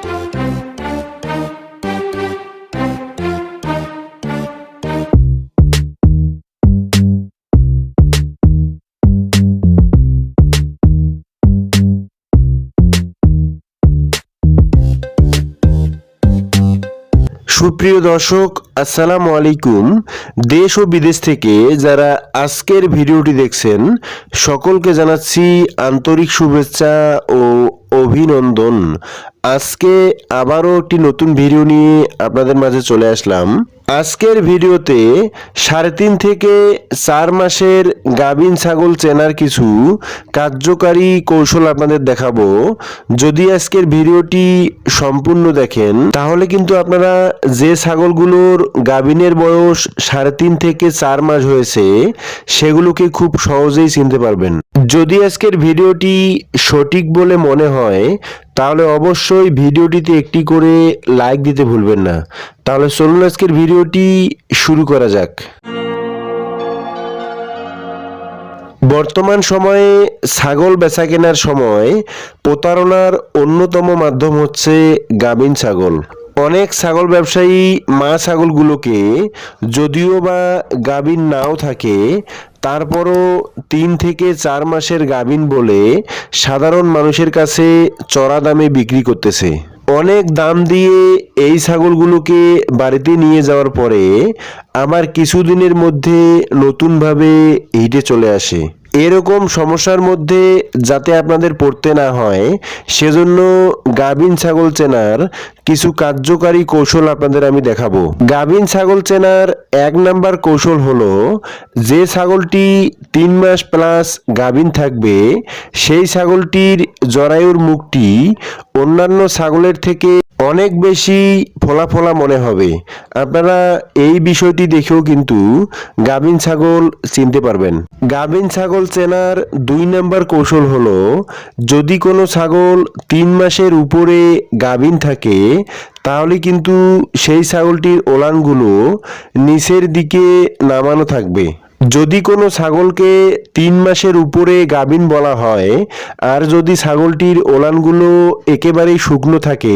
সুপ্রিয় দর্শক, আসসালামু আলাইকুম। দেশ ও বিদেশ থেকে যারা আজকের ভিডিওটি দেখছেন সকলকে জানাচ্ছি আন্তরিক শুভেচ্ছা ও অভিনন্দন। আজকে আবারও একটি নতুন ভিডিও নিয়ে আপনাদের মাঝে চলে আসলাম। আজকের ভিডিওতে 3.5 থেকে 4 মাসের গাভীন ছাগল চেনার কিছু কার্যকারী কৌশল আপনাদের দেখাবো। যদি আজকের ভিডিওটি সম্পূর্ণ দেখেন তাহলে কিন্তু আপনারা যে ছাগলগুলোর গাভীনের বয়স 3.5 থেকে 4 মাস হয়েছে সেগুলোকে খুব সহজেই চিনতে পারবেন। যদি আজকের ভিডিওটি সঠিক বলে মনে হয় তাহলে অবশ্যই ভিডিওটিতে একটি করে লাইক দিতে ভুলবেন না। তাহলে চলুন আজকের ভিডিওটি শুরু করা যাক। বর্তমান সময়ে ছাগল বেচা কেনার সময় প্রতারণার অন্যতম মাধ্যম হচ্ছে গাভীন ছাগল। অনেক ছাগল ব্যবসায়ী মা ছাগলগুলোকে যদিও বা গাভীন নাও থাকে তারপরও 3 থেকে 4 মাসের গাভীন বলে সাধারণ মানুষের কাছে চড়া দামে বিক্রি করতেছে। অনেক দাম দিয়ে এই ছাগলগুলোকে বাড়িতে নিয়ে যাওয়ার পরে আবার কিছুদিনের মধ্যে নতুনভাবে হিটে চলে আসে। এরকম সমস্যার মধ্যে যাতে আপনাদের পড়তে না হয় সেজন্য গাভীন ছাগল চেনার কিছু কার্যকারী কৌশল আপনাদের আমি দেখাবো। গাভীন ছাগল চেনার 1 নাম্বার কৌশল হলো, যে ছাগলটি 3 মাস প্লাস গাভীন থাকবে সেই ছাগলটির জরায়ুর মুখটি অন্যান্য ছাগলের থেকে অনেক বেশি ফোলা ফোলা মনে হবে। আপনারা এই বিষয়টি দেখেও কিন্তু গাভীন ছাগল চিনতে পারবেন। গাভীন ছাগল চেনার 2 নাম্বার কৌশল হলো, যদি কোনো ছাগল 3 মাসের উপরে গাভীন থাকে তাহলে কিন্তু সেই ছাগলটির ওলানগুলো নিচের দিকে নামানো থাকবে। যদি কোনো ছাগলকে 3 মাসের উপরে গাভীন বলা হয় আর যদি ছাগলটির ওলানগুলো একেবারেই শুকনো থাকে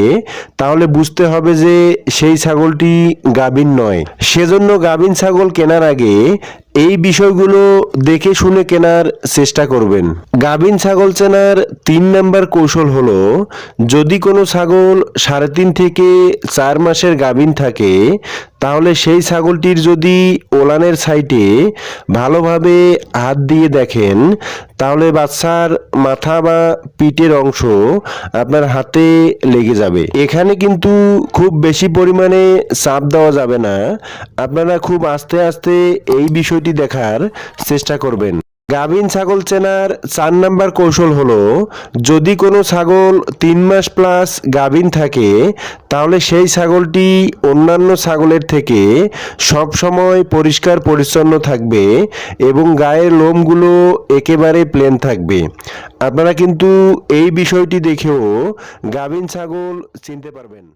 তাহলে বুঝতে হবে যে সেই ছাগলটি গাভীন নয়। সেজন্য গাভীন ছাগল কেনার আগে এই বিষয়গুলো দেখে শুনে কেনার চেষ্টা করবেন। গাভীন ছাগল চেনার 3 নাম্বার কৌশল হলো, যদি কোনো ছাগল 3.5 থেকে 4 মাসের গাভীন থাকে তাহলে সেই ছাগলটির যদি ওলানের সাইডে ভালোভাবে হাত দিয়ে দেখেন তাহলে বাচ্চার মাথা বা পিঠের অংশ আপনার হাতে লেগে যাবে। এখানে কিন্তু খুব বেশি পরিমাণে চাপ দেওয়া যাবে না, আপনারা খুব আস্তে আস্তে এই বিষয়টি দেখার চেষ্টা করবেন। গাভীন ছাগল চেনার 4 নাম্বার কৌশল হলো, যদি কোনো ছাগল 3 মাস প্লাস গাভীন থাকে তাহলে সেই ছাগলটি অন্যান্য ছাগলের থেকে সব সময় পরিষ্কার পরিচ্ছন্ন থাকবে এবং গায়ের লোমগুলো একেবারে প্লেন থাকবে। আপনারা কিন্তু এই বিষয়টি দেখেও গাভীন ছাগল চিনতে পারবেন।